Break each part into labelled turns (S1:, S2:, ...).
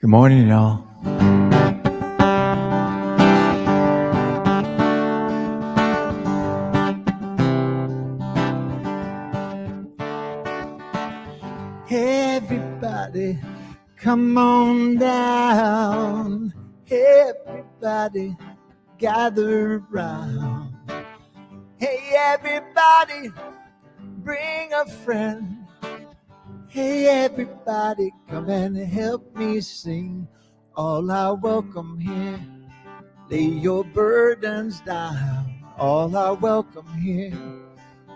S1: Good morning, y'all. Everybody, come on down. Everybody, gather around. Hey, everybody, bring a friend. Hey, everybody, come and help me sing. All are welcome here. Lay your burdens down. All are welcome here.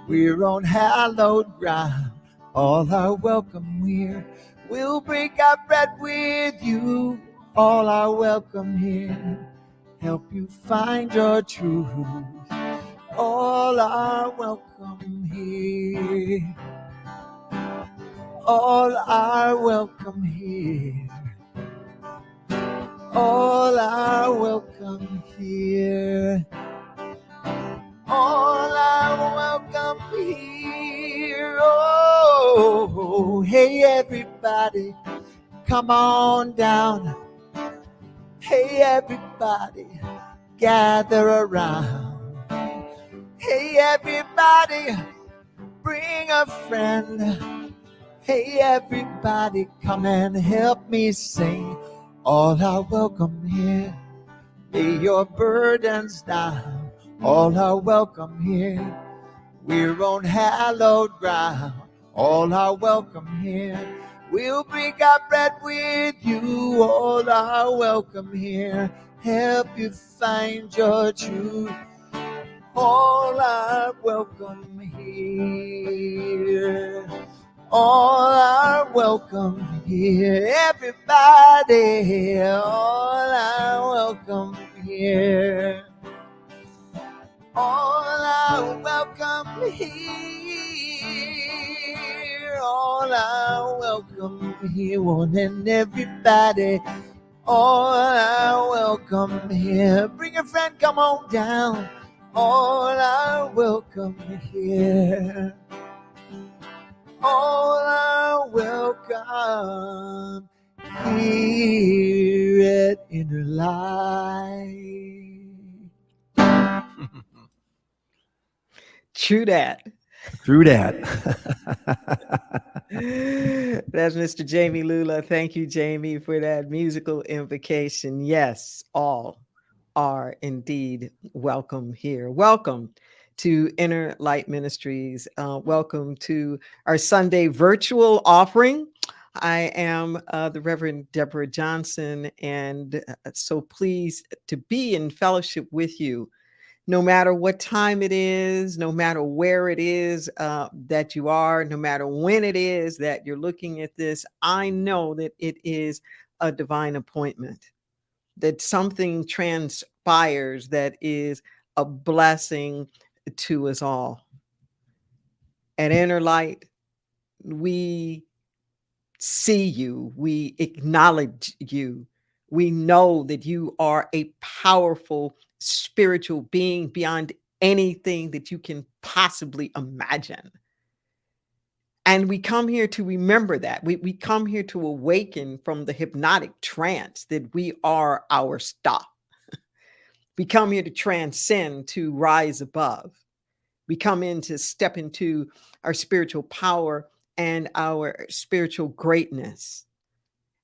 S1: We're on hallowed ground. All are welcome here. We'll break our bread with you. All are welcome here. Help you find your truth. All are welcome here. All are welcome here. All are welcome here. All are welcome here. Oh, hey, everybody, come on down. Hey, everybody, gather around. Hey, everybody, bring a friend. Hey, everybody, come and help me sing. All are welcome here. Lay your burdens down. All are welcome here. We're on hallowed ground. All are welcome here. We'll break our bread with you. All are welcome here. Help you find your truth. All are welcome here. All are welcome here. Everybody, all are welcome here. All are welcome here. All are welcome here. One and everybody, all are welcome here. Bring a friend, come on down. All are welcome here. All are welcome here at Inner Light.
S2: True that.
S1: True that.
S2: That's Mr. Jamie Lula. Thank you, Jamie, for that musical invocation. Yes, all are indeed welcome here. Welcome to Inner Light Ministries. Welcome to our Sunday virtual offering. I am the Reverend Deborah Johnson, and so pleased to be in fellowship with you. No matter what time it is, no matter where it is that you are, no matter when it is that you're looking at this, I know that it is a divine appointment, that something transpires that is a blessing to us all. At Inner Light, we see you, we acknowledge you, we know that you are a powerful spiritual being beyond anything that you can possibly imagine. And we come here to remember that. We come here to awaken from the hypnotic trance that we are our stuff. We come here to transcend, to rise above. We come in to step into our spiritual power and our spiritual greatness.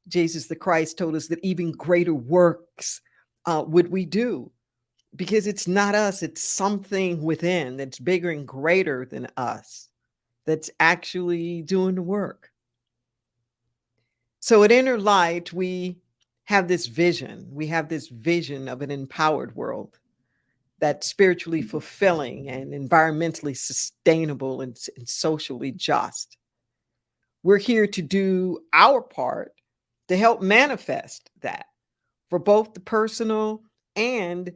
S2: Jesus the Christ told us that even greater works would we do, because it's not us, it's something within that's bigger and greater than us that's actually doing the work. So at Inner Light, we have this vision. We have this vision of an empowered world that's spiritually fulfilling and environmentally sustainable and socially just. We're here to do our part to help manifest that for both the personal and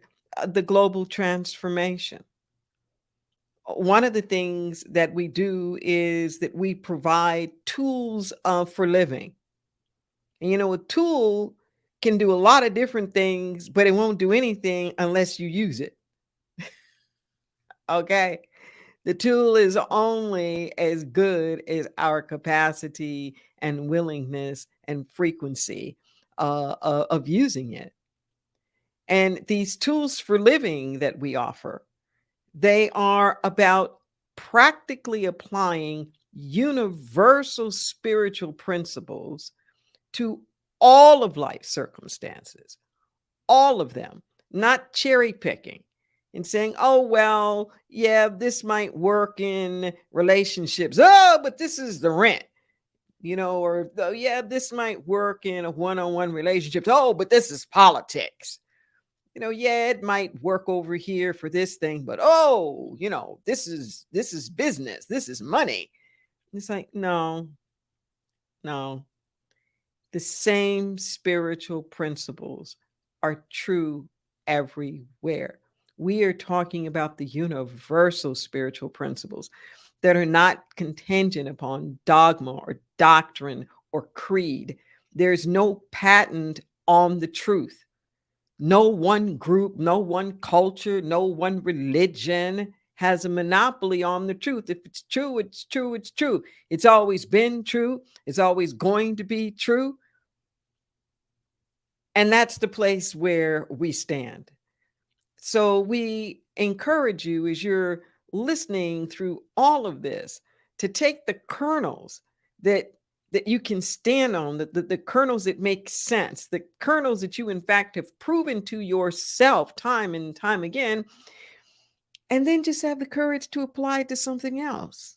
S2: the global transformation. One of the things that we do is that we provide tools for living. And a tool can do a lot of different things, but it won't do anything unless you use it. Okay. The tool is only as good as our capacity and willingness and frequency of using it. And these tools for living that we offer, they are about practically applying universal spiritual principles to all of life circumstances, all of them, not cherry picking and saying, oh, well, yeah, this might work in relationships. Oh, but this is the rent, or oh, yeah, this might work in a one-on-one relationship. Oh, but this is politics. Yeah, it might work over here for this thing, but oh, this is business. This is money. It's like, no. The same spiritual principles are true everywhere. We are talking about the universal spiritual principles that are not contingent upon dogma or doctrine or creed. There's no patent on the truth. No one group, no one culture, no one religion has a monopoly on the truth. If it's true, it's true, it's true. It's always been true. It's always going to be true. And that's the place where we stand. So we encourage you, as you're listening through all of this, to take the kernels that you can stand on, the kernels that make sense, the kernels that you in fact have proven to yourself time and time again, and then just have the courage to apply it to something else.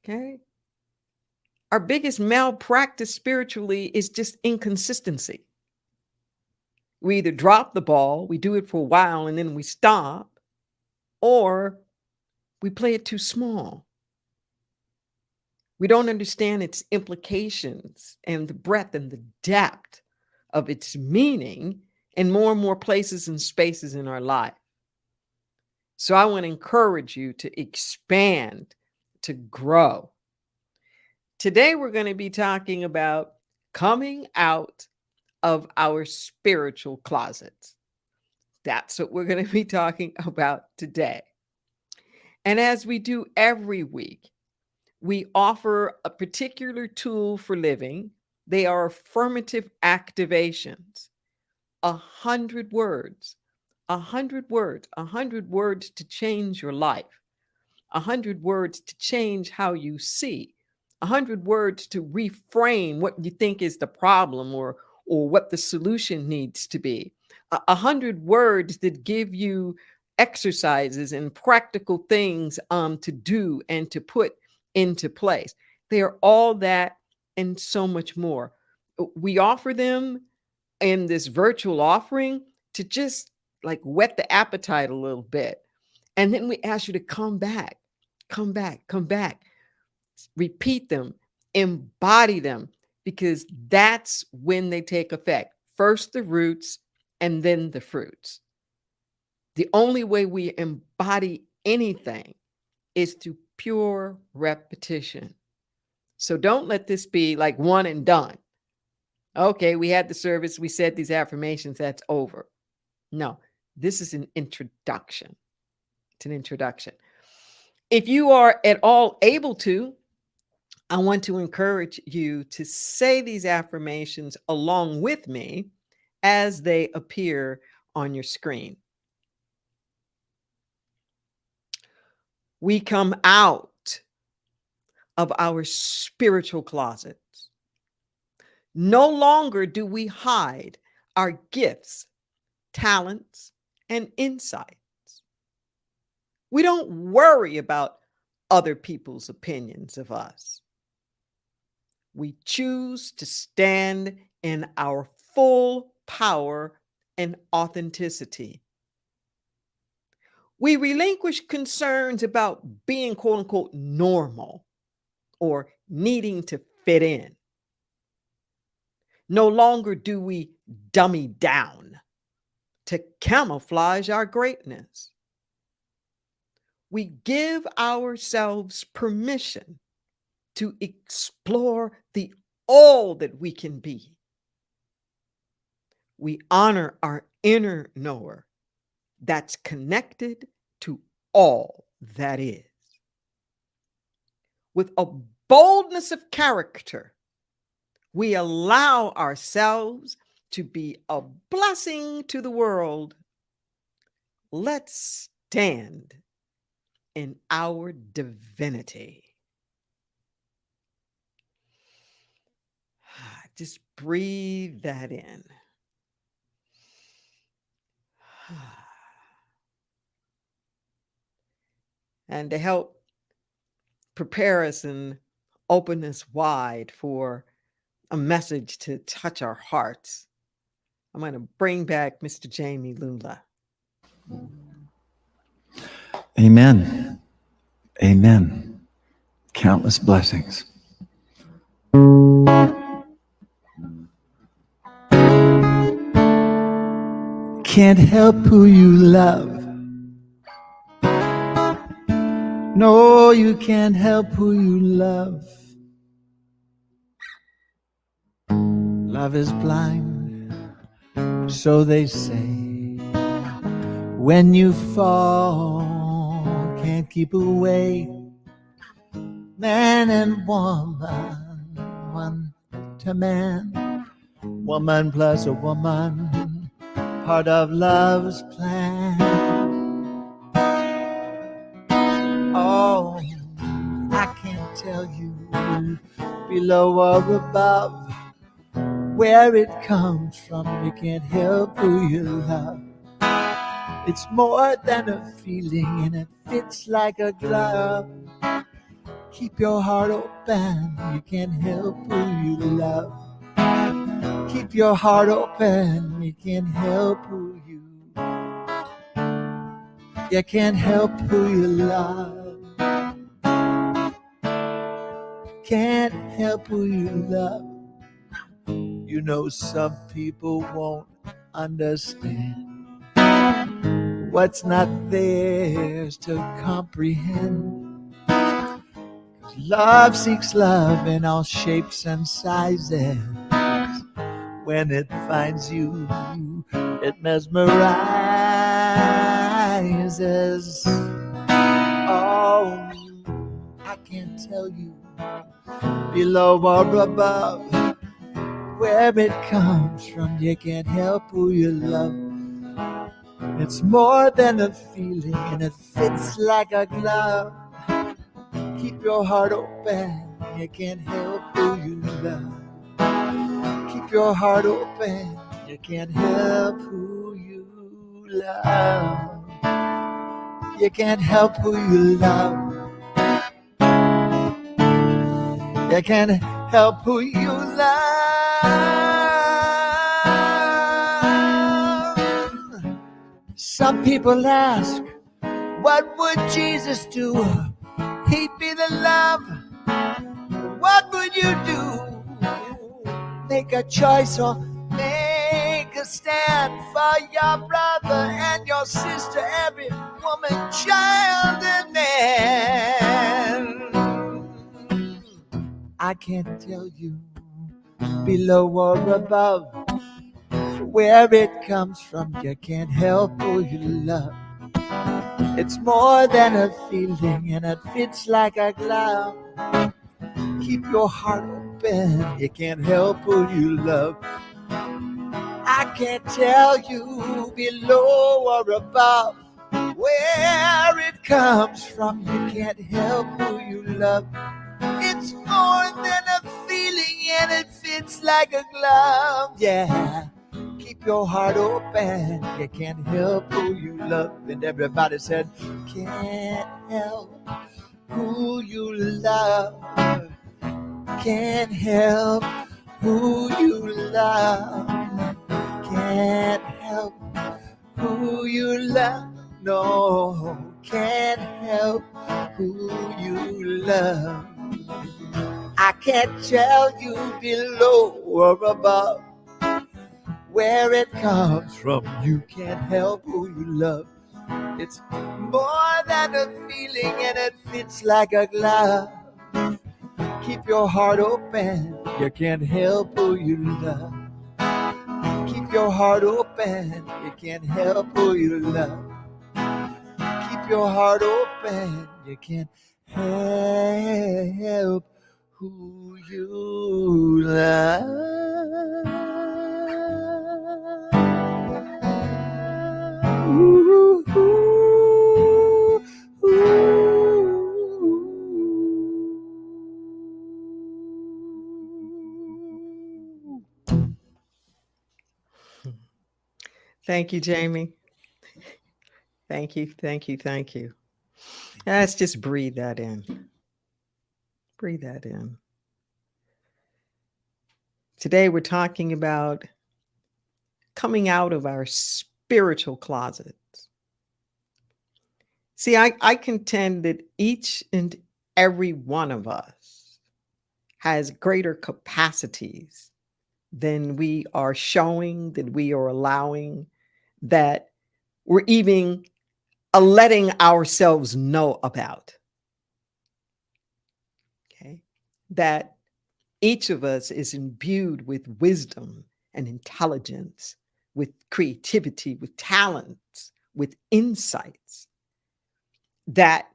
S2: Okay? Our biggest malpractice spiritually is just inconsistency. We either drop the ball, we do it for a while, and then we stop, or we play it too small. We don't understand its implications and the breadth and the depth of its meaning in more and more places and spaces in our life. So I want to encourage you to expand, to grow. Today, we're going to be talking about coming out of our spiritual closets. That's what we're going to be talking about today. And as we do every week, we offer a particular tool for living. They are affirmative activations. 100 words, 100 words, 100 words to change your life, 100 words to change how you see, 100 words to reframe what you think is the problem or what the solution needs to be, 100 words that give you exercises and practical things to do and to put into place. They are all that and so much more. We offer them in this virtual offering to just like whet the appetite a little bit. And then we ask you to come back, come back, come back, repeat them, embody them, because that's when they take effect. First the roots and then the fruits. The only way we embody anything is through pure repetition. So don't let this be like one and done. Okay, we had the service, we said these affirmations, that's over. No, this is an introduction. It's an introduction. If you are at all able to, I want to encourage you to say these affirmations along with me as they appear on your screen. We come out of our spiritual closets. No longer do we hide our gifts, talents, and insights. We don't worry about other people's opinions of us. We choose to stand in our full power and authenticity. We relinquish concerns about being quote unquote normal or needing to fit in. No longer do we dummy down to camouflage our greatness. We give ourselves permission to explore the all that we can be. We honor our inner knower that's connected to all that is. With a boldness of character, we allow ourselves to be a blessing to the world, let's stand in our divinity. Just breathe that in. And to help prepare us and open us wide for a message to touch our hearts, I'm going to bring back Mr. Jamie Lula.
S1: Amen. Amen. Countless blessings. Can't help who you love. No, you can't help who you love. Love is blind, so they say. When you fall, can't keep away. Man and woman, one to man. Woman plus a woman, part of love's plan. Oh, I can't tell you below or above where it comes from. You can't help who you love. It's more than a feeling and it fits like a glove. Keep your heart open, you can't help who you love. Keep your heart open, you can't help who you can't help who you love. Can't help who you love. You know some people won't understand what's not theirs to comprehend. 'Cause love seeks love in all shapes and sizes. When it finds you, it mesmerizes. Oh, I can't tell you below or above where it comes from. You can't help who you love. It's more than a feeling and it fits like a glove. Keep your heart open, you can't help who you love. Keep your heart open, you can't help who you love. You can't help who you love. You can't help who you love. Some people ask, what would Jesus do? He'd be the love. What would you do? Make a choice or make a stand for your brother and your sister, every woman, child, and man. I can't tell you below or above where it comes from. You can't help who you love. It's more than a feeling and it fits like a glove. Keep your heart open, you can't help who you love. I can't tell you below or above where it comes from. You can't help who you love. It's more than a feeling and it fits like a glove. Yeah, keep your heart open, you can't help who you love. And everybody said, can't help who you love. Can't help who you love. Can't help who you love. No, can't help who you love. I can't tell you below or above where it comes from. You can't help who you love. It's more than a feeling and it fits like a glove. Keep your heart open, you can't help who you love. Keep your heart open, you can't help who you love. Keep your heart open, you can't help who you love. Ooh, ooh, ooh.
S2: Thank you, Jamie. Thank you, thank you, thank you. Let's just breathe that in. Breathe that in. Today, we're talking about coming out of our spiritual closets. See, I contend that each and every one of us has greater capacities than we are showing, that we are allowing, that we're even letting ourselves know about. Okay. That each of us is imbued with wisdom and intelligence, with creativity, with talents, with insights that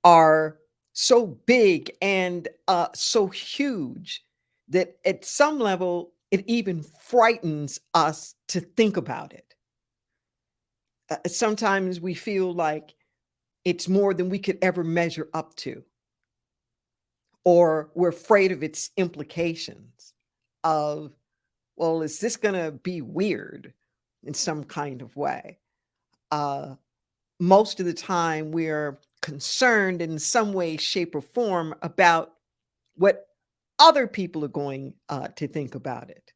S2: are so big and so huge that at some level it even frightens us to think about it. Sometimes we feel like it's more than we could ever measure up to, or we're afraid of its implications of, well, is this going to be weird in some kind of way? Most of the time, we're concerned in some way, shape, or form about what other people are going to think about it.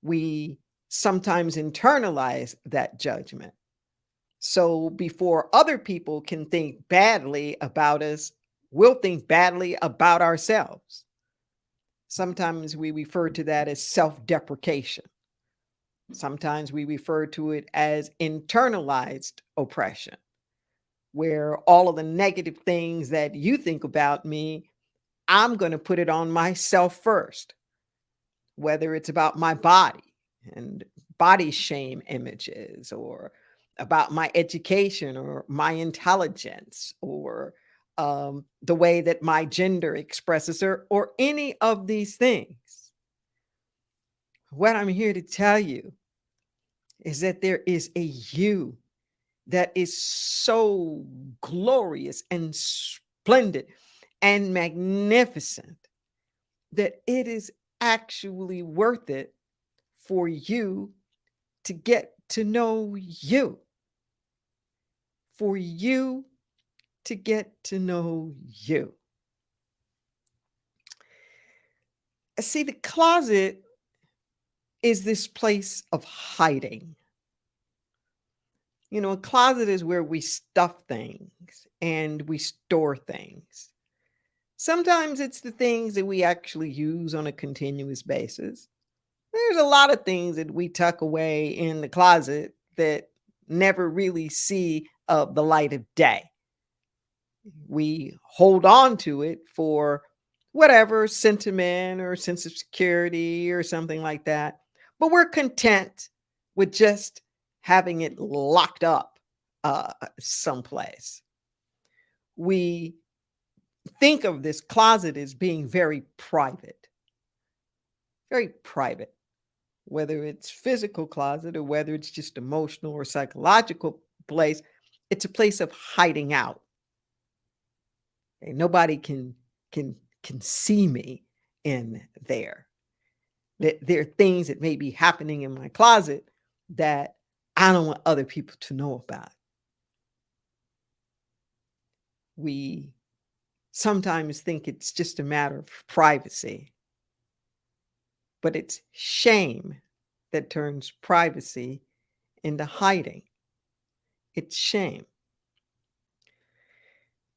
S2: We sometimes internalize that judgment. So before other people can think badly about us, we'll think badly about ourselves. Sometimes we refer to that as self deprecation. Sometimes we refer to it as internalized oppression, where all of the negative things that you think about me, I'm going to put it on myself first, whether it's about my body and body shame images, or about my education or my intelligence, or the way that my gender expresses, or any of these things. What I'm here to tell you is that there is a you that is so glorious and splendid and magnificent that it is actually worth it for you to get to know you, for you to get to know you. See, the closet is this place of hiding. You know, a closet is where we stuff things and we store things. Sometimes it's the things that we actually use on a continuous basis. There's a lot of things that we tuck away in the closet that never really see the light of day. We hold on to it for whatever sentiment or sense of security or something like that. But we're content with just having it locked up someplace. We think of this closet as being very private, whether it's physical closet or whether it's just emotional or psychological place. It's a place of hiding out. Okay? Nobody can see me in there. There are things that may be happening in my closet that I don't want other people to know about. We sometimes think it's just a matter of privacy, but it's shame that turns privacy into hiding. It's shame.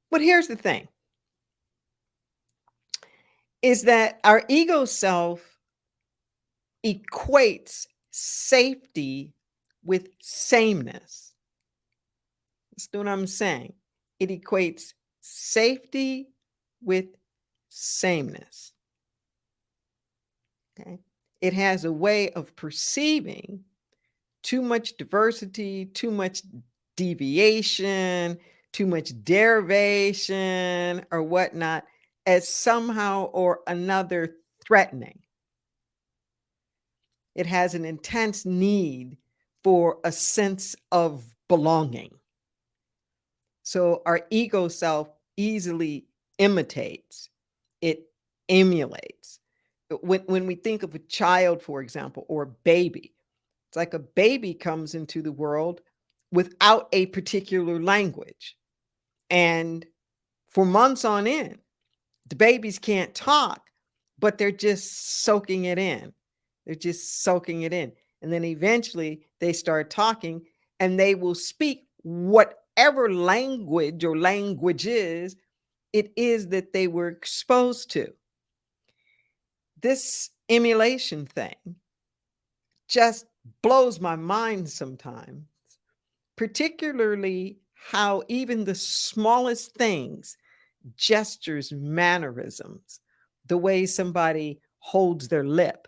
S2: But here's the thing, is that our ego self equates safety with sameness. That's what I'm saying. It equates safety with sameness. Okay. It has a way of perceiving too much diversity, too much deviation, too much derivation, or whatnot as somehow or another threatening. It has an intense need for a sense of belonging. So our ego self easily imitates, it emulates. When we think of a child, for example, or a baby, it's like a baby comes into the world without a particular language. And for months on end, the babies can't talk, but they're just soaking it in. They're just soaking it in. And then eventually they start talking and they will speak whatever language or languages it is that they were exposed to. This emulation thing just blows my mind sometimes, particularly how even the smallest things, gestures, mannerisms, the way somebody holds their lip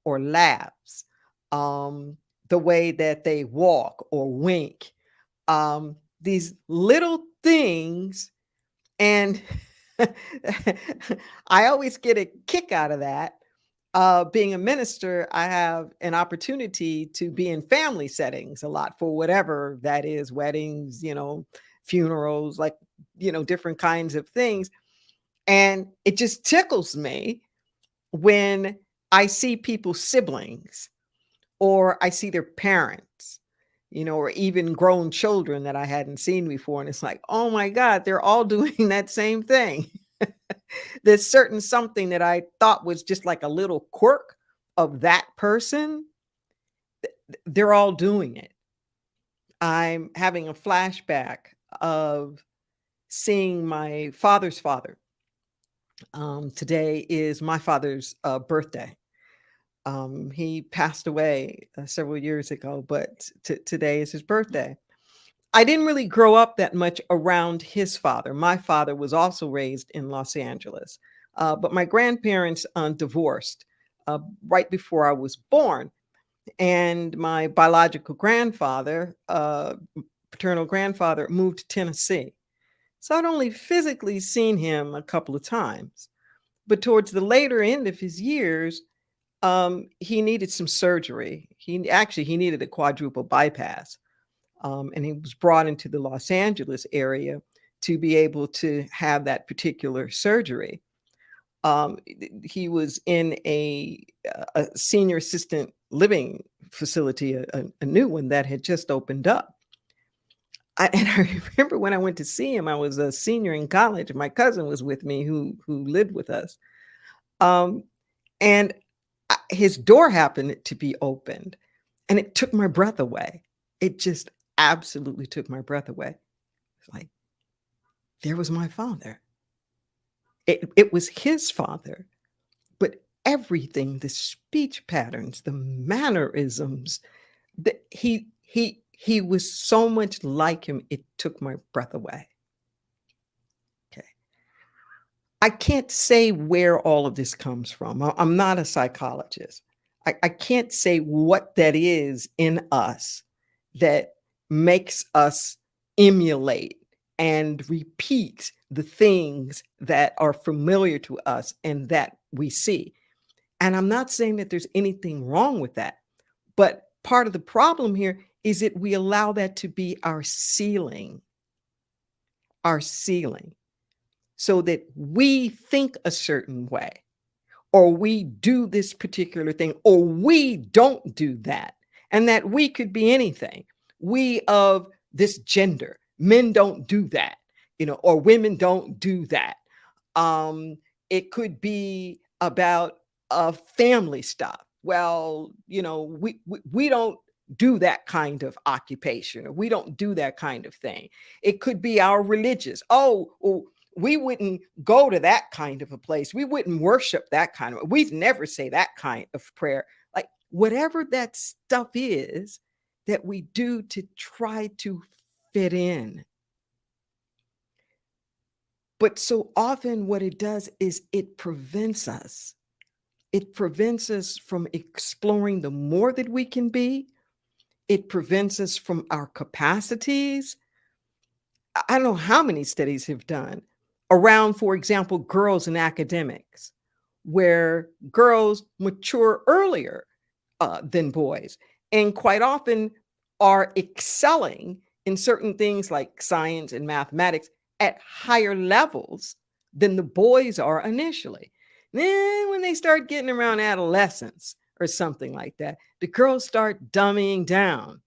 S2: or laughs, the way that they walk or wink, these little things. And I always get a kick out of that. Being a minister, I have an opportunity to be in family settings a lot for whatever that is, weddings, funerals, like, different kinds of things. And it just tickles me when I see people's siblings or I see their parents, or even grown children that I hadn't seen before. And it's like, oh my God, they're all doing that same thing. There's certain something that I thought was just like a little quirk of that person. They're all doing it. I'm having a flashback of seeing my father's father. Today is my father's birthday. He passed away several years ago, but today is his birthday. I didn't really grow up that much around his father. My father was also raised in Los Angeles, but my grandparents divorced right before I was born. And my biological grandfather, paternal grandfather, moved to Tennessee. So I'd only physically seen him a couple of times. But towards the later end of his years, he needed some surgery. He needed a quadruple bypass. And he was brought into the Los Angeles area to be able to have that particular surgery. He was in a senior assistant living facility, a new one that had just opened up. And I remember when I went to see him, I was a senior in college. My cousin was with me who lived with us. And his door happened to be opened and it took my breath away. It just absolutely took my breath away. It's like, there was my father. It was his father, but everything, the speech patterns, the mannerisms, he was so much like him, it took my breath away. Okay. I can't say where all of this comes from. I'm not a psychologist. I can't say what that is in us that makes us emulate and repeat the things that are familiar to us and that we see. And I'm not saying that there's anything wrong with that, but part of the problem here is that we allow that to be our ceiling, so that we think a certain way, or we do this particular thing, or we don't do that. And that we could be anything. We of this gender, men don't do that, or women don't do that. It could be about family stuff. Well, we don't do that kind of occupation, or we don't do that kind of thing. It could be our religious. We wouldn't go to that kind of a place. We wouldn't worship that kind of, we'd never say that kind of prayer. Like whatever that stuff is that we do to try to fit in. But so often what it does is it prevents us. It prevents us from exploring the more that we can be. It prevents us from our capacities. I don't know how many studies have done around, for example, girls in academics, where girls mature earlier than boys, and quite often are excelling in certain things like science and mathematics at higher levels than the boys are initially. Then, when they start getting around adolescence or something like that, the girls start dumbing down.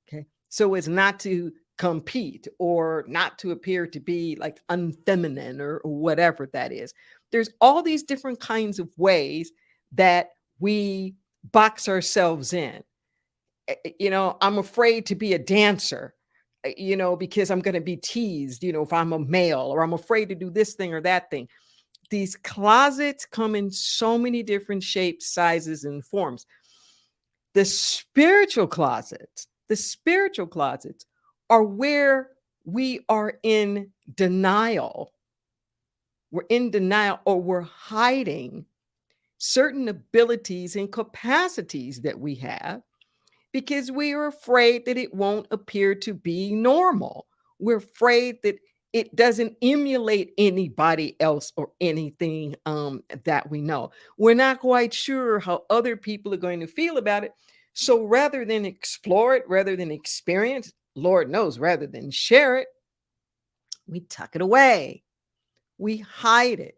S2: Okay. So as not to compete or not to appear to be like unfeminine or whatever that is. There's all these different kinds of ways that we box ourselves in. I'm afraid to be a dancer, because I'm going to be teased, if I'm a male, or I'm afraid to do this thing or that thing. These closets come in so many different shapes, sizes, and forms. The spiritual closets are where we are in denial. We're in denial, or we're hiding certain abilities and capacities that we have because we are afraid that it won't appear to be normal. We're afraid that it doesn't emulate anybody else or anything that we know. We're not quite sure how other people are going to feel about it. So rather than explore it, rather than experience, Lord knows, rather than share it, we tuck it away. We hide it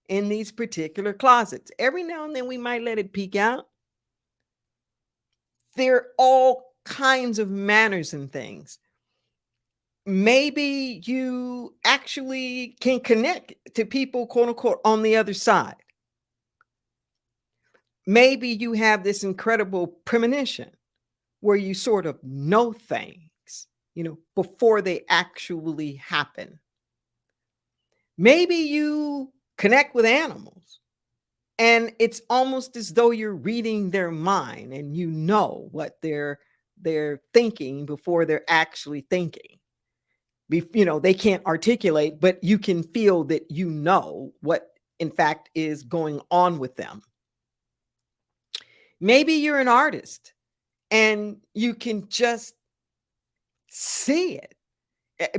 S2: in these particular closets. Every now and then we might let it peek out. There are all kinds of manners and things. Maybe you actually can connect to people, quote unquote, on the other side. Maybe you have this incredible premonition where you sort of know things, before they actually happen. Maybe you connect with animals and it's almost as though you're reading their mind and you know what they're thinking before they're actually thinking. They can't articulate, but you can feel that what in fact is going on with them. Maybe you're an artist and you can just see it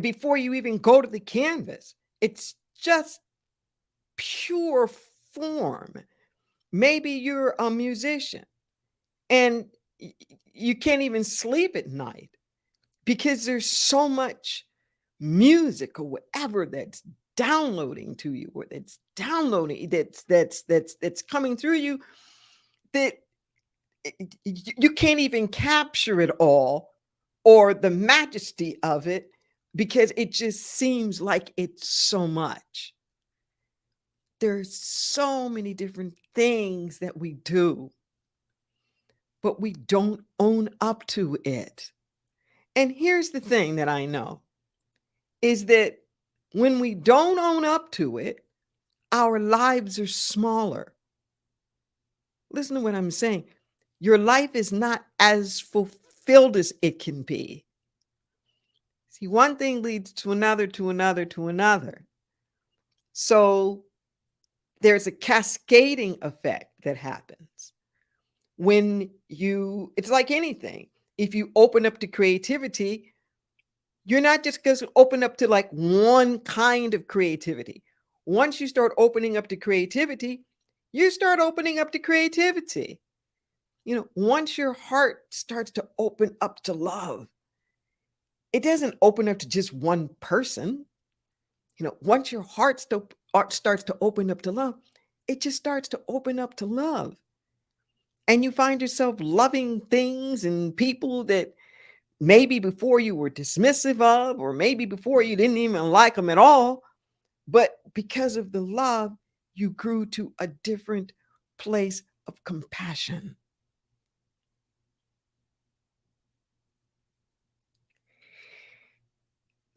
S2: before you even go to the canvas. It's just pure form. Maybe you're a musician and you can't even sleep at night because there's so much music or whatever that's downloading to you, or that's coming through you, that you can't even capture it all or the majesty of it because it just seems like it's so much. There's so many different things that we do, but we don't own up to it. And here's the thing that I know is that when we don't own up to it, our lives are smaller. Listen to what I'm saying. Your life is not as fulfilled as it can be. See, one thing leads to another, to another, to another. So there's a cascading effect that happens it's like anything. If you open up to creativity, you're not just going to open up to like one kind of creativity. Once you start opening up to creativity, you start opening up to creativity. Once your heart starts to open up to love, it doesn't open up to just one person. Once your heart starts to open up to love, it just starts to open up to love. And you find yourself loving things and people that maybe before you were dismissive of, or maybe before you didn't even like them at all. But because of the love, you grew to a different place of compassion.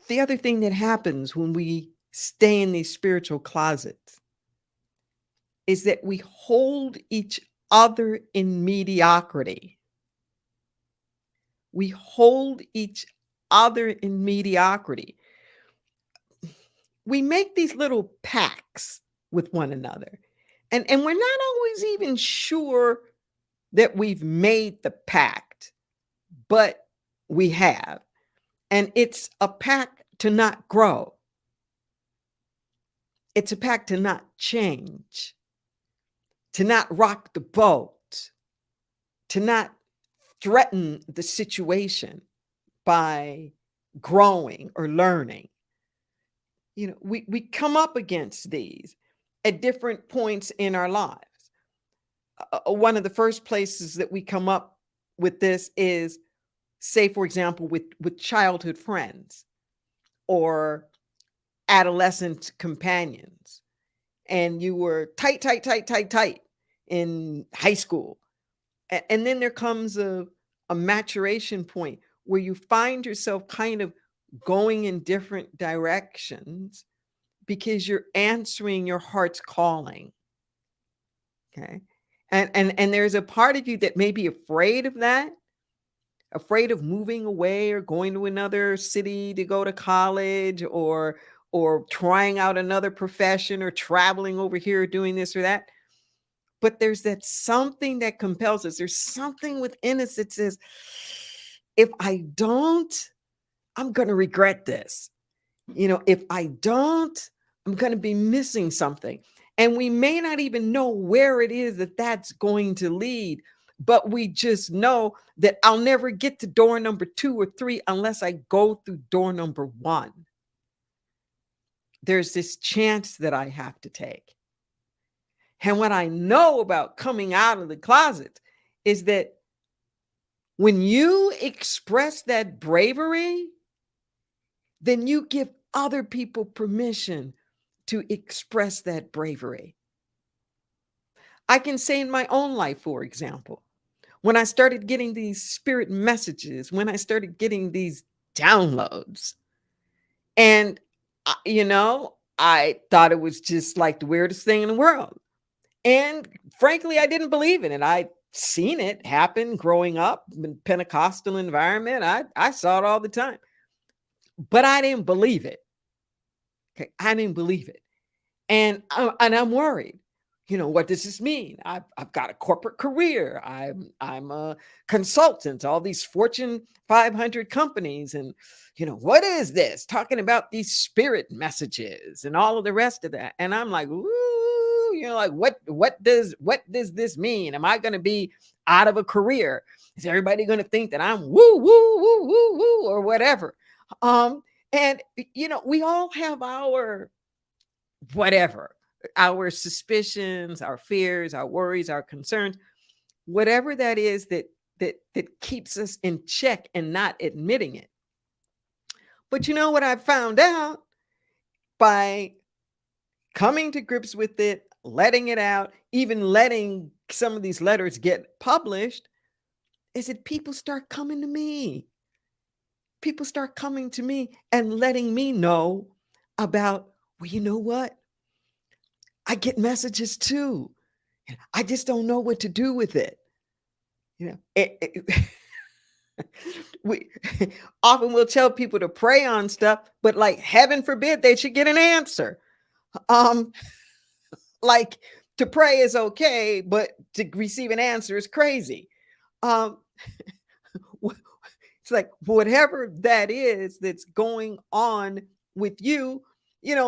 S2: The other thing that happens when we stay in these spiritual closets is that we hold each other in mediocrity. We hold each other in mediocrity. We make these little pacts with one another. And we're not always even sure that we've made the pact, but we have. And it's a pact to not grow. It's a pact to not change, to not rock the boat, to not threaten the situation by growing or learning. We come up against these at different points in our lives. One of the first places that we come up with this is, say, for example, with childhood friends or adolescent companions, and you were tight in high school. And then there comes a maturation point where you find yourself kind of going in different directions because you're answering your heart's calling. Okay. And there's a part of you that may be afraid of that, afraid of moving away or going to another city to go to college, or trying out another profession, or traveling over here, doing this or that. But there's that something that compels us. There's something within us that says, if I don't, I'm going to regret this. If I don't, I'm going to be missing something. And we may not even know where it is that that's going to lead, but we just know that I'll never get to door number 2 or 3 unless I go through door number 1. There's this chance that I have to take. And what I know about coming out of the closet is that when you express that bravery, then you give other people permission to express that bravery. I can say in my own life, for example, when I started getting these spirit messages, when I started getting these downloads, and, I thought it was just like the weirdest thing in the world. And frankly, I didn't believe in it. I'd seen it happen growing up in Pentecostal environment. I saw it all the time, but I didn't believe it. Okay, I didn't believe it, and I'm worried. What does this mean? I've got a corporate career. I'm a consultant, all these Fortune 500 companies, and what is this? Talking about these spirit messages and all of the rest of that, and I'm like, ooh. Like what does this mean? Am I going to be out of a career? Is everybody going to think that I'm woo woo woo woo woo or whatever? And we all have our whatever, our suspicions, our fears, our worries, our concerns, whatever that is that keeps us in check and not admitting it. But what I found out by coming to grips with it, letting it out, even letting some of these letters get published, is that people start coming to me. People start coming to me and letting me know about, well, you know what? I get messages too. I just don't know what to do with it. We often will tell people to pray on stuff, but like, heaven forbid they should get an answer. Like, to pray is okay, but to receive an answer is crazy. It's like, whatever that is that's going on with you,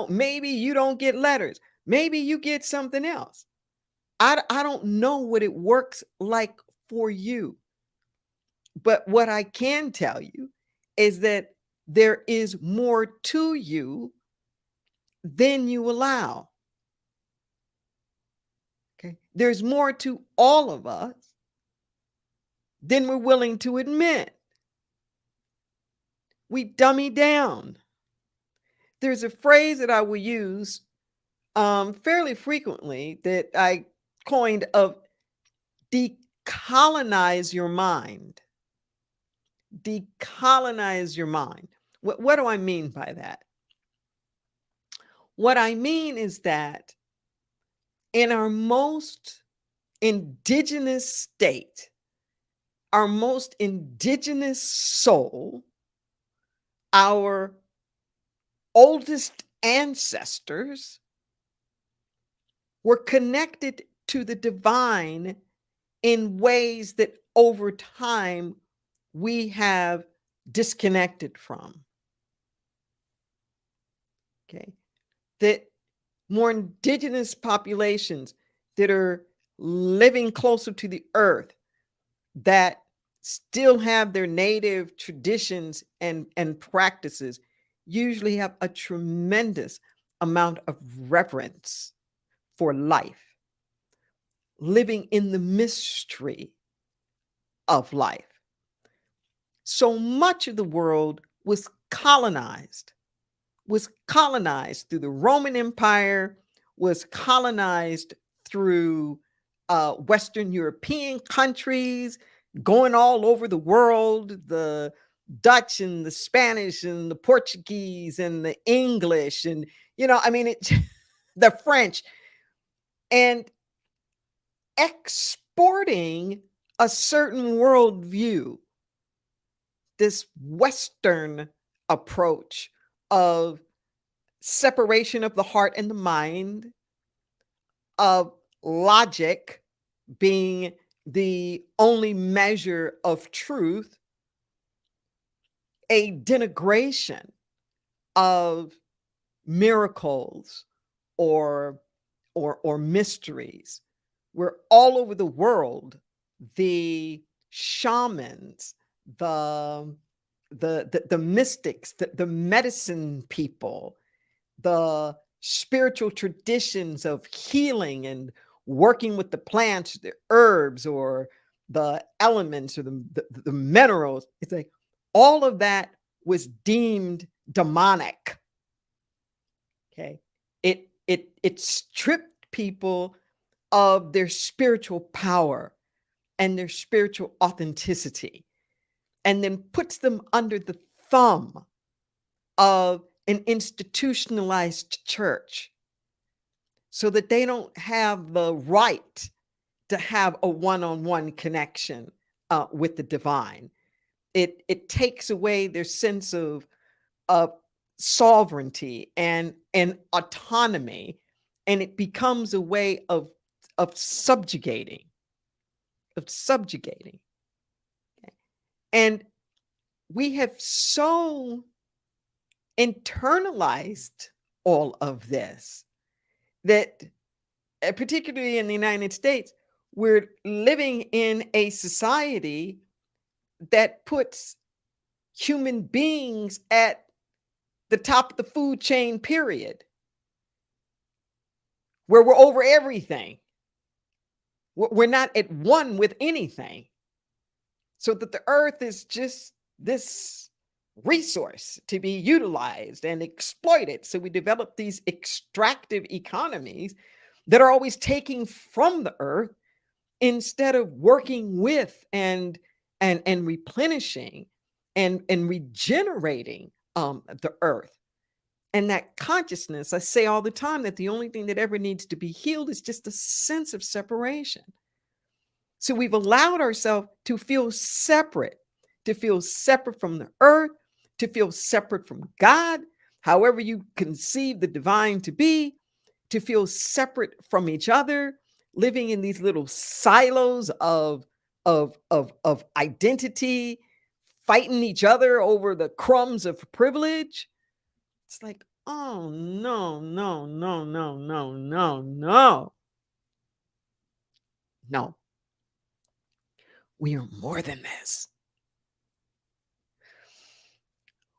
S2: maybe you don't get letters. Maybe you get something else. I don't know what it works like for you. But what I can tell you is that there is more to you than you allow. Okay. There's more to all of us than we're willing to admit. We dummy down. There's a phrase that I will use fairly frequently that I coined of decolonize your mind. Decolonize your mind. What do I mean by that? What I mean is that in our most indigenous state, our most indigenous soul, our oldest ancestors were connected to the divine in ways that over time we have disconnected from. Okay. That more indigenous populations that are living closer to the earth, that still have their native traditions and practices, usually have a tremendous amount of reverence for life, living in the mystery of life. So much of the world was colonized through the Roman Empire, was colonized through Western European countries, going all over the world, the Dutch and the Spanish and the Portuguese and the English, and I mean the French, and exporting a certain worldview, this Western approach of separation of the heart and the mind, of logic being the only measure of truth, a denigration of miracles or mysteries, where all over the world the shamans, the mystics, the medicine people, the spiritual traditions of healing and working with the plants, the herbs, or the elements, or the minerals. It's like all of that was deemed demonic. Okay. It stripped people of their spiritual power and their spiritual authenticity, and then puts them under the thumb of an institutionalized church, so that they don't have the right to have a one-on-one connection with the divine. It takes away their sense of sovereignty and autonomy, and it becomes a way of subjugating. Okay. And we have so internalized all of this that, particularly in the United States, we're living in a society that puts human beings at the top of the food chain, period, where we're over everything. We're not at one with anything. So that the earth is just this resource to be utilized and exploited. So we develop these extractive economies that are always taking from the earth instead of working with and replenishing and regenerating the earth. And that consciousness, I say all the time that the only thing that ever needs to be healed is just a sense of separation. So we've allowed ourselves to feel separate from the earth, to feel separate from God, however you conceive the divine to be, to feel separate from each other, living in these little silos of identity, fighting each other over the crumbs of privilege. It's like, oh no, no, no, no, no, no, no. No. We are more than this.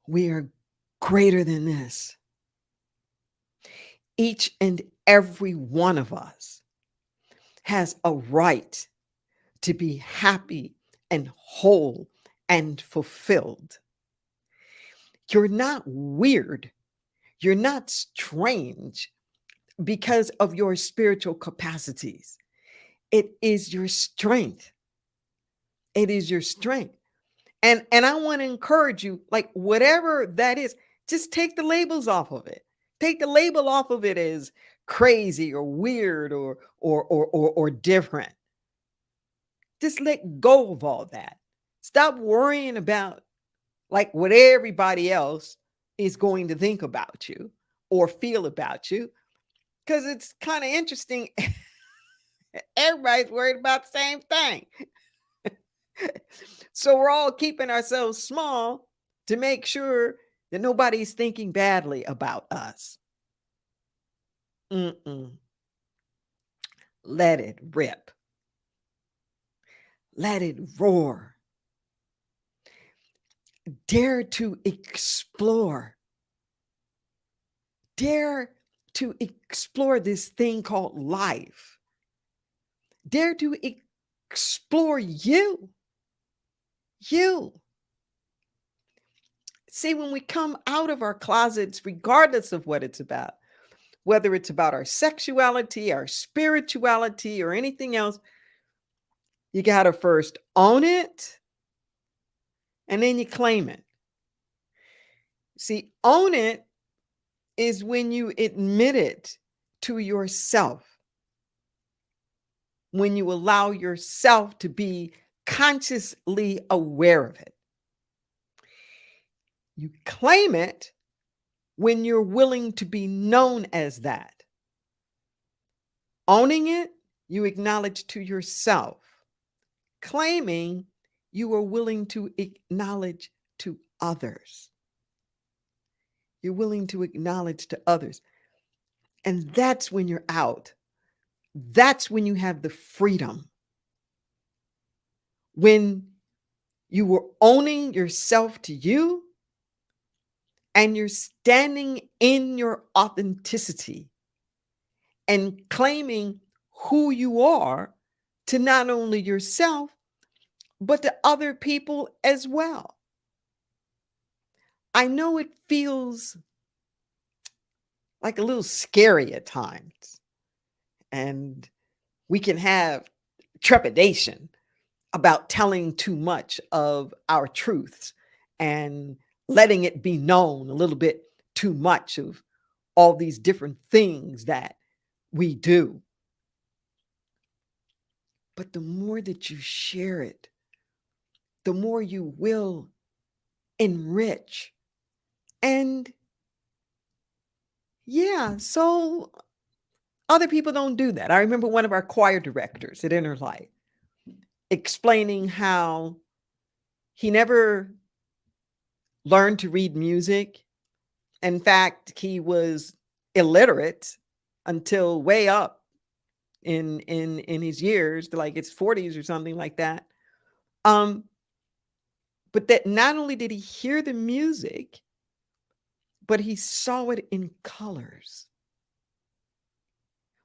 S2: We are greater than this. Each and every one of us has a right to be happy and whole and fulfilled. You're not weird. You're not strange because of your spiritual capacities. It is your strength. It is your strength. And I want to encourage you, like whatever that is, just take the labels off of it. Take the label off of it as crazy or weird or different. Just let go of all that. Stop worrying about like what everybody else is going to think about you or feel about you, because it's kind of interesting. Everybody's worried about the same thing. So we're all keeping ourselves small to make sure that nobody's thinking badly about us. Mm-mm. Let it rip. Let it roar. Dare to explore. Dare to explore this thing called life. Dare to explore you. You. See, when we come out of our closets, regardless of what it's about, whether it's about our sexuality, our spirituality, or anything else, you got to first own it and then you claim it. See, own it is when you admit it to yourself, when you allow yourself to be consciously aware of it. You claim it when you're willing to be known as that. Owning it, you acknowledge to yourself. Claiming, you are willing to acknowledge to others. You're willing to acknowledge to others. And that's when you're out. That's when you have the freedom. When you were owning yourself to you and you're standing in your authenticity and claiming who you are to not only yourself, but to other people as well. I know it feels like a little scary at times, and we can have trepidation about telling too much of our truths and letting it be known a little bit too much of all these different things that we do. But the more that you share it, the more you will enrich. And yeah, so other people don't do that. I remember one of our choir directors at Inner Light explaining how he never learned to read music. In fact, he was illiterate until way up in his years, like his 40s or something like that. Um, but that not only did he hear the music, but he saw it in colors,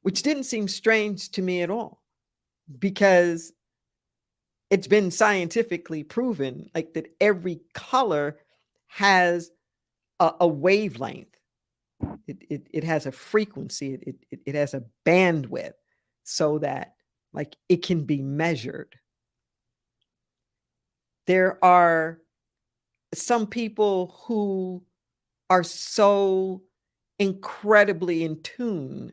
S2: which didn't seem strange to me at all, because it's been scientifically proven like that every color has a wavelength. It has a frequency, it has a bandwidth, so that like it can be measured. There are some people who are so incredibly in tune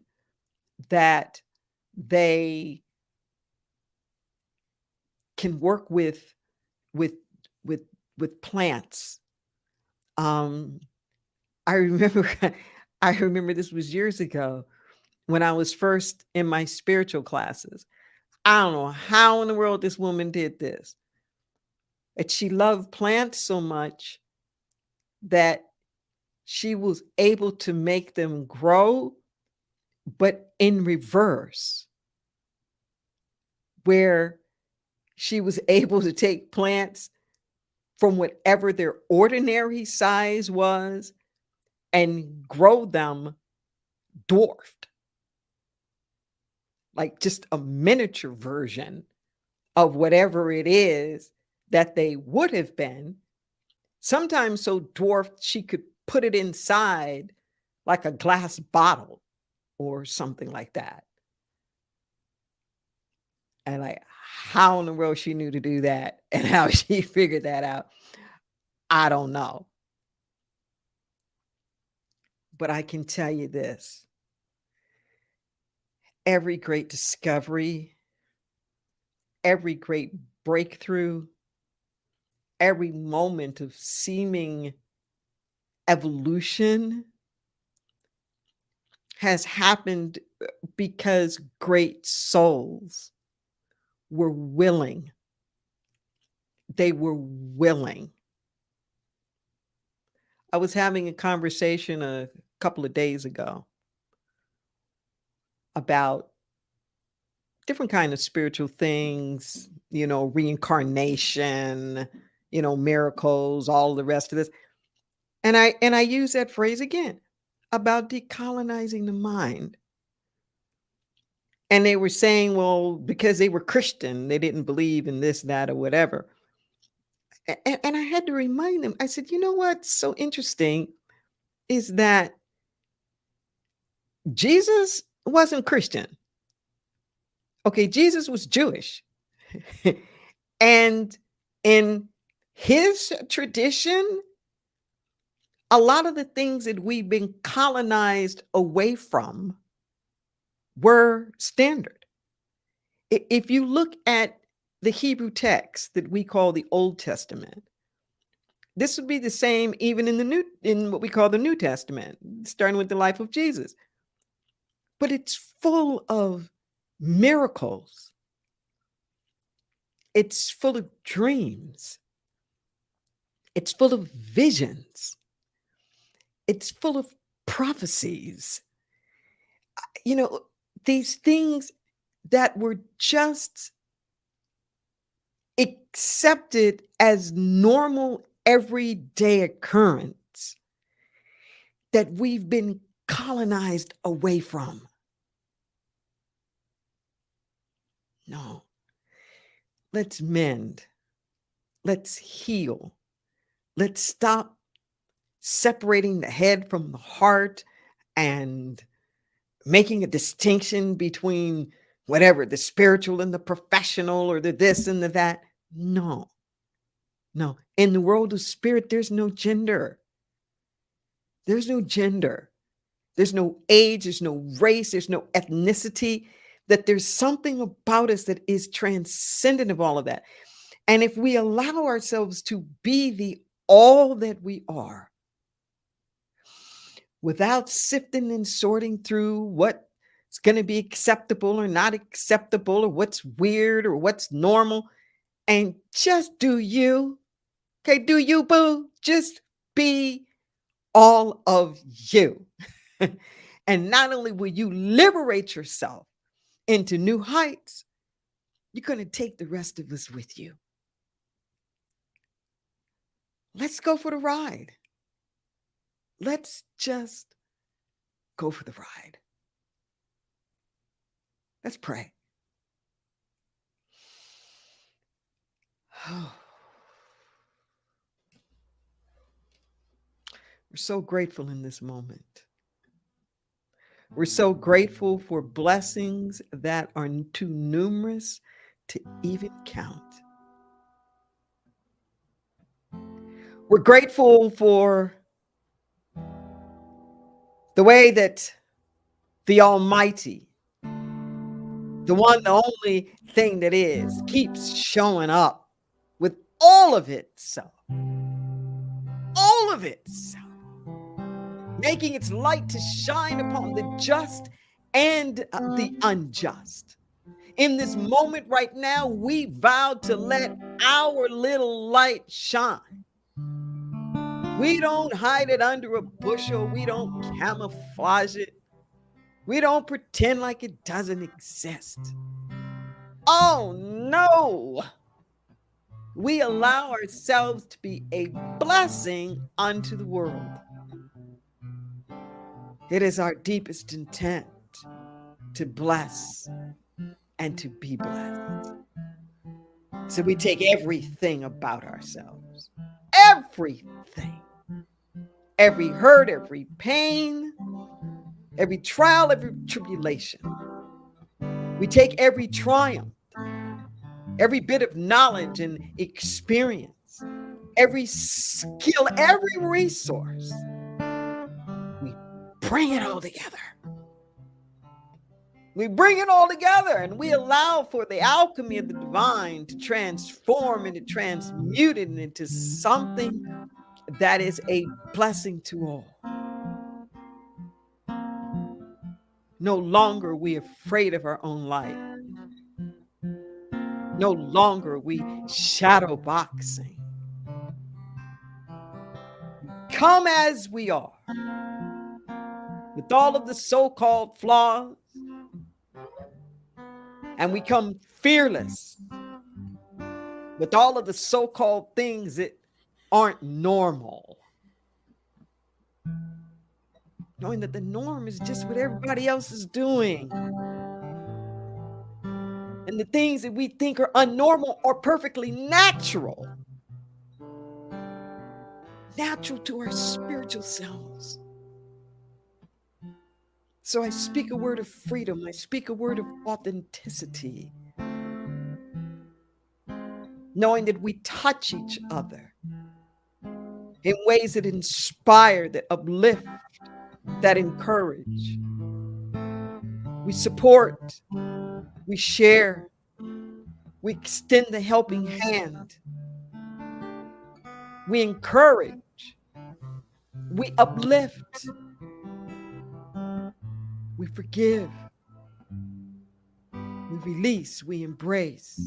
S2: that they can work with with with plants. Um, I remember I remember this was years ago when I was first in my spiritual classes. I don't know how in the world this woman did this. And she loved plants so much that she was able to make them grow, but in reverse, where she was able to take plants from whatever their ordinary size was and grow them dwarfed, like just a miniature version of whatever it is that they would have been. Sometimes so dwarfed she could put it inside like a glass bottle or something like that. And like how in the world she knew to do that and how she figured that out, I don't know. But I can tell you this: every great discovery, every great breakthrough, every moment of seeming evolution has happened because great souls were willing. They were willing. I was having a conversation a couple of days ago about different kind of spiritual things, reincarnation, miracles, all the rest of this. And I use that phrase again about decolonizing the mind. And they were saying, well, because they were Christian, they didn't believe in this, that, or whatever. And I had to remind them, I said, you know what's so interesting is that Jesus wasn't Christian. Okay, Jesus was Jewish. And in his tradition, a lot of the things that we've been colonized away from were standard. If you look at the Hebrew text that we call the Old Testament, this would be the same even in what we call the New Testament, starting with the life of Jesus. But it's full of miracles. It's full of dreams. It's full of visions. It's full of prophecies. These things that were just accepted as normal everyday occurrence that we've been colonized away from. No. Let's mend. Let's heal. Let's stop separating the head from the heart and making a distinction between whatever, the spiritual and the professional, or the this and the that. No. In the world of spirit, there's no gender. There's no gender. There's no age. There's no race. There's no ethnicity. That there's something about us that is transcendent of all of that. And if we allow ourselves to be the all that we are, without sifting and sorting through what's going to be acceptable or not acceptable, or what's weird or what's normal, and just do you. Okay, do you, boo? Just be all of you. And not only will you liberate yourself into new heights, you're going to take the rest of us with you. Let's go for the ride. Let's just go for the ride. Let's pray. We're so grateful in this moment. We're so grateful for blessings that are too numerous to even count. We're grateful for the way that the Almighty, the one, the only thing that is, keeps showing up with all of itself. All of itself. Making its light to shine upon the just and the unjust. In this moment right now, we vow to let our little light shine. We don't hide it under a bushel. We don't camouflage it. We don't pretend like it doesn't exist. Oh, no. We allow ourselves to be a blessing unto the world. It is our deepest intent to bless and to be blessed. So we take everything about ourselves, everything, every hurt, every pain, every trial, every tribulation. We take every triumph, every bit of knowledge and experience, every skill, every resource. We bring it all together. We bring it all together, and we allow for the alchemy of the divine to transform and to transmute it into something that is a blessing to all. No longer are we afraid of our own light. No longer are we shadow boxing. Come as we are, with all of the so-called flaws, and we come fearless with all of the so-called things that aren't normal, knowing that the norm is just what everybody else is doing. And the things that we think are unnormal are perfectly natural to our spiritual selves. So I speak a word of freedom. I speak a word of authenticity, knowing that we touch each other in ways that inspire, that uplift, that encourage. We support, we share, we extend the helping hand, we encourage, we uplift, we forgive, we release, we embrace.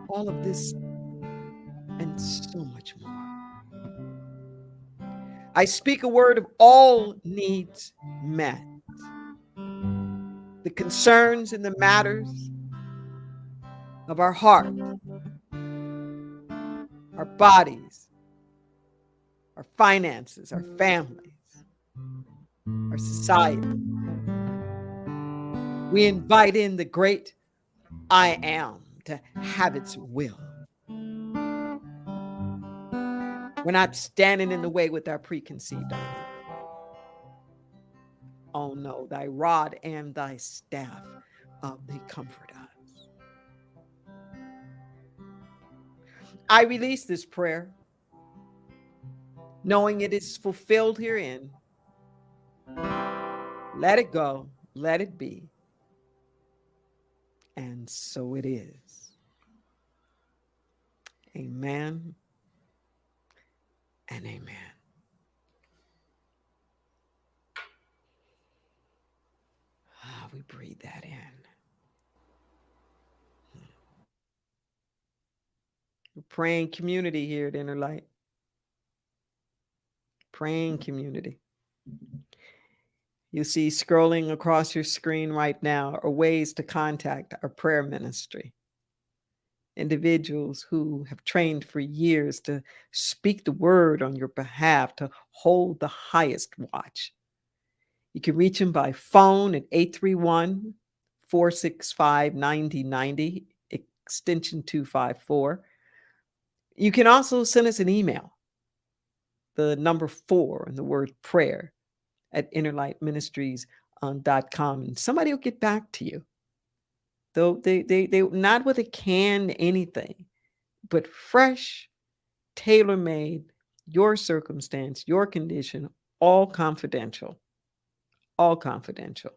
S2: All of this and so much more. I speak a word of all needs met. The concerns and the matters of our heart, our bodies, our finances, our families, our society. We invite in the great I am to have its will. We're not standing in the way with our preconceived ideas. Oh no, thy rod and thy staff, they comfort us. I release this prayer, knowing it is fulfilled herein. Let it go, let it be. And so it is. Amen and amen. We breathe that in. We're praying community here at Inner Light. Praying community. You see scrolling across your screen right now are ways to contact our prayer ministry. Individuals who have trained for years to speak the word on your behalf, to hold the highest watch. You can reach them by phone at 831-465-9090, extension 254. You can also send us an email, the number 4 and the word prayer at innerlightministries.com, and somebody will get back to you. Though they not with a canned anything, but fresh, tailor-made, your circumstance, your condition, all confidential. All confidential.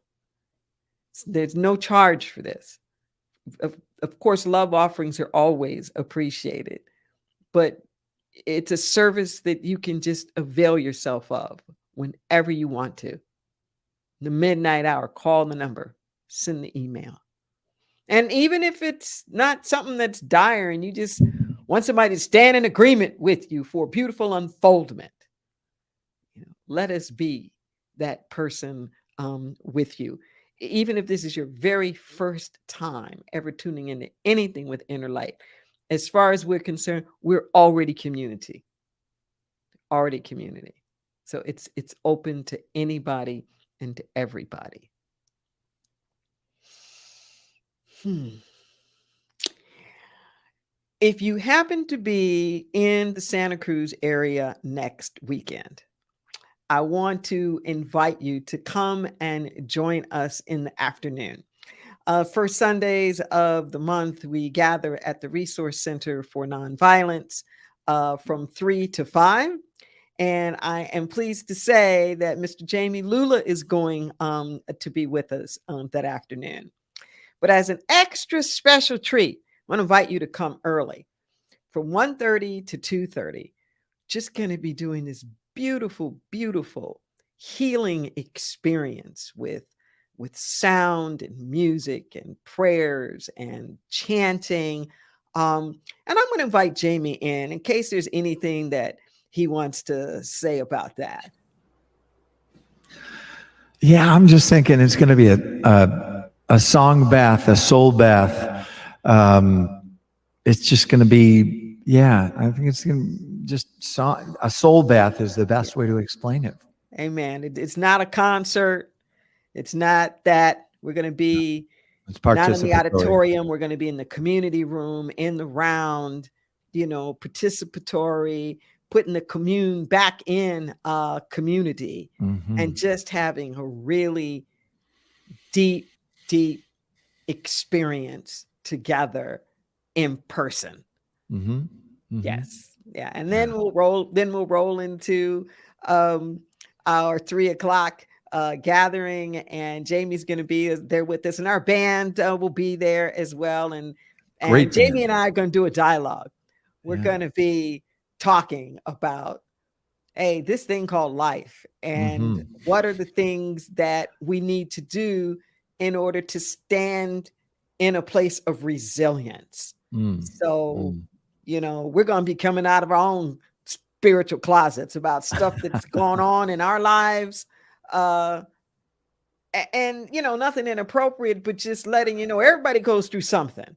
S2: There's no charge for this. Of course, love offerings are always appreciated, but it's a service that you can just avail yourself of whenever you want to. The midnight hour, call the number, send the email. And even if it's not something that's dire and you just want somebody to stand in agreement with you for beautiful unfoldment, let us be that person with you. Even if this is your very first time ever tuning into anything with Inner Light, as far as we're concerned, we're already community. Already community. So it's open to anybody and to everybody. If you happen to be in the Santa Cruz area next weekend, I want to invite you to come and join us in the afternoon. First Sundays of the month, we gather at the Resource Center for Nonviolence from 3 to 5. And I am pleased to say that Mr. Jamie Lula is going to be with us that afternoon. But as an extra special treat, I want to invite you to come early from 1:30 to 2:30. Just going to be doing this beautiful, beautiful healing experience with sound and music and prayers and chanting. And I'm going to invite Jamie in case there's anything that he wants to say about that.
S1: Yeah, I'm just thinking it's going to be a song bath, a soul bath. It's just going to be, I think it's going to just a soul bath is the best way to explain it.
S2: Amen. It's not a concert. It's not that we're going to be
S1: It's
S2: not in the
S1: participatory.
S2: auditorium. We're going to be in the community room, in the round, participatory, putting the commune back in community, and just having a really deep, deep experience together in person. Yes. Yeah. And then we'll roll into our 3:00 gathering, and Jamie's going to be there with us, and our band will be there as well. And Jamie and I are going to do a dialogue. We're going to be talking about, hey, this thing called life, and what are the things that we need to do in order to stand in a place of resilience. So, we're going to be coming out of our own spiritual closets about stuff that's going on in our lives. And nothing inappropriate, but just letting everybody goes through something.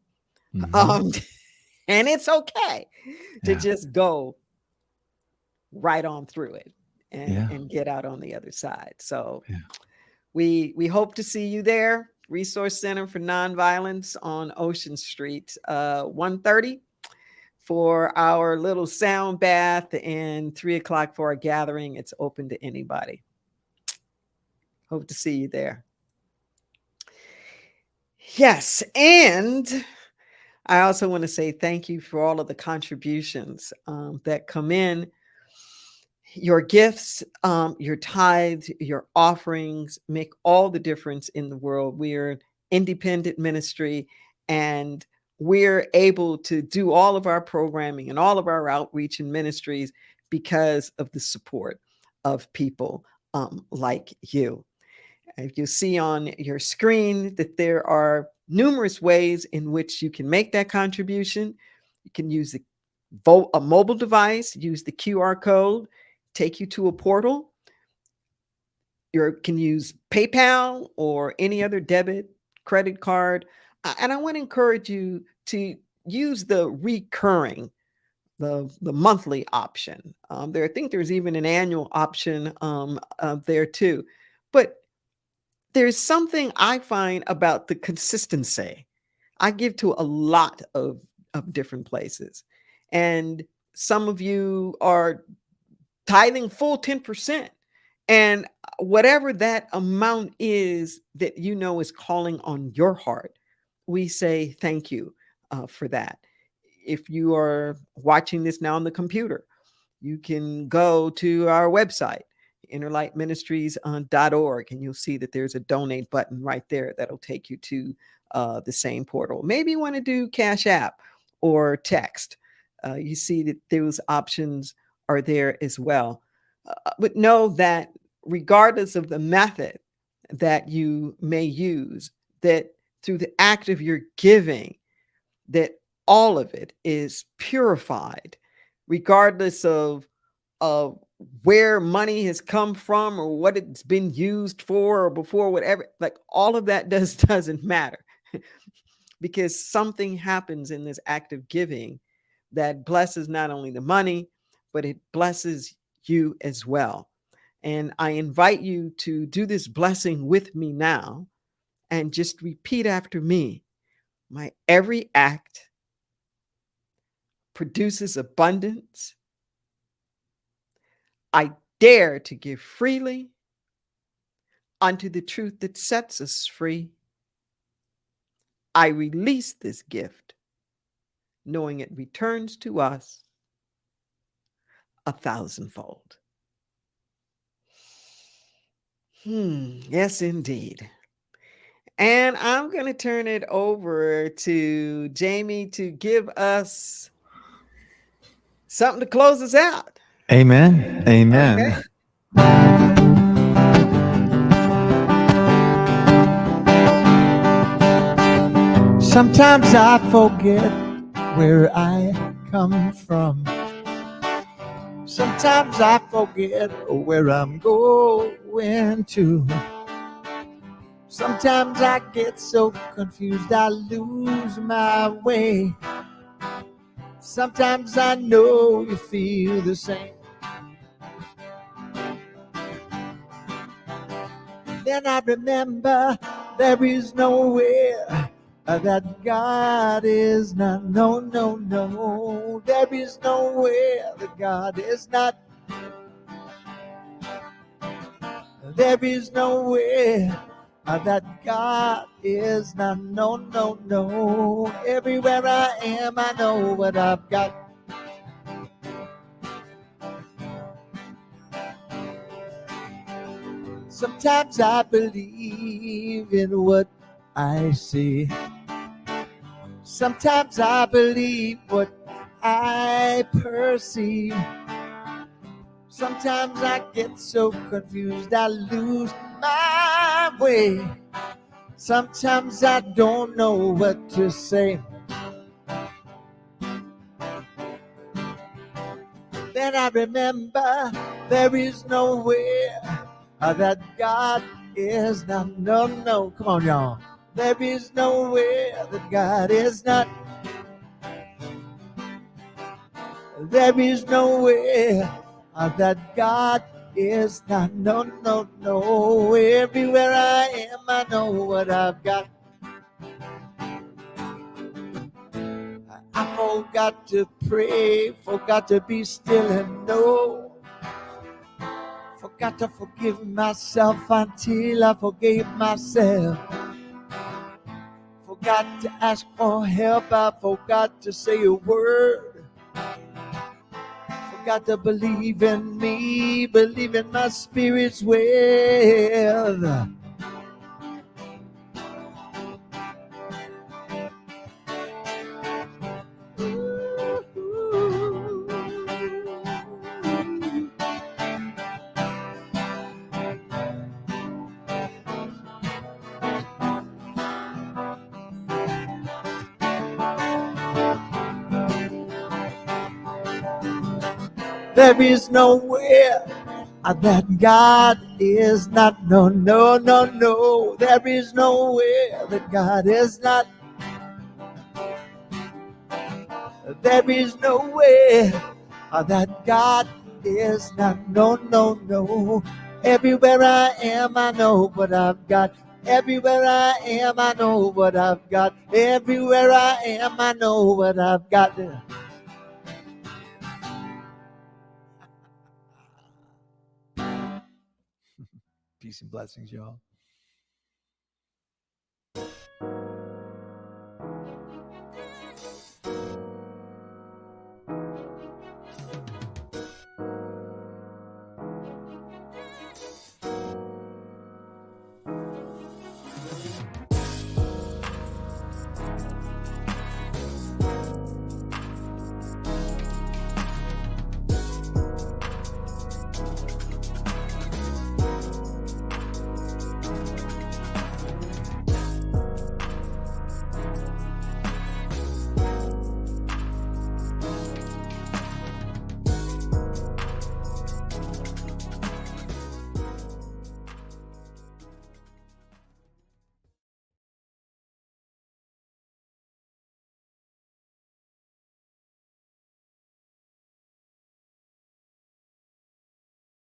S2: And it's okay to just go right on through it and get out on the other side. So we hope to see you there. Resource Center for Nonviolence on Ocean Street, 1:30 for our little sound bath, and 3:00 for our gathering. It's open to anybody. Hope to see you there. Yes, and I also want to say thank you for all of the contributions that come in. Your gifts, your tithes, your offerings make all the difference in the world. We are an independent ministry, and we're able to do all of our programming and all of our outreach and ministries because of the support of people like you. If you see on your screen that there are numerous ways in which you can make that contribution. You can use a mobile device, use the QR code, take you to a portal. You can use PayPal or any other debit, credit card. And I want to encourage you to use the recurring, the monthly option. I think there's even an annual option there too. But there's something I find about the consistency. I give to a lot of different places. And some of you are tithing full 10%. And whatever that amount is that is calling on your heart, we say thank you for that. If you are watching this now on the computer, you can go to our website, innerlightministries.org, and you'll see that there's a donate button right there that'll take you to the same portal. Maybe you want to do Cash App or text. You see that those options are there as well. But know that regardless of the method that you may use, that through the act of your giving, that all of it is purified, regardless of where money has come from or what it's been used for or before, whatever. Like, all of that doesn't matter because something happens in this act of giving that blesses not only the money, but it blesses you as well. And I invite you to do this blessing with me now and just repeat after me. My every act produces abundance. I dare to give freely unto the truth that sets us free. I release this gift, knowing it returns to us 1,000-fold. Yes, indeed. And I'm going to turn it over to Jamie to give us something to close us out.
S1: Amen. Amen.
S2: Okay.
S1: Sometimes I forget where I come from. Sometimes I forget where I'm going to. Sometimes I get so confused I lose my way. Sometimes I know you feel the same. Then I remember there is nowhere that God is not. No, no, no. There is nowhere that God is not. There is nowhere that God is not. No, no, no. Everywhere I am, I know what I've got. Sometimes I believe in what I see. Sometimes I believe what I perceive. Sometimes I get so confused I lose my way. Sometimes I don't know what to say. Then I remember there is nowhere that God is not. No, no, come on, y'all. There is nowhere that God is not. There is nowhere that God is not. No, no, no. Everywhere I am, I know what I've got. I forgot to pray, forgot to be still and know. Forgot to forgive myself until I forgave myself. Forgot to ask for help, I forgot to say a word. Forgot to believe in me, believe in my spirit's will. There is nowhere that God is not. No, no, no, no. There is nowhere that God is not. There is nowhere that God is not. No, no, no. Everywhere I am, I know what I've got. Everywhere I am, I know what I've got. Everywhere I am, I know what I've got. Peace and blessings, y'all.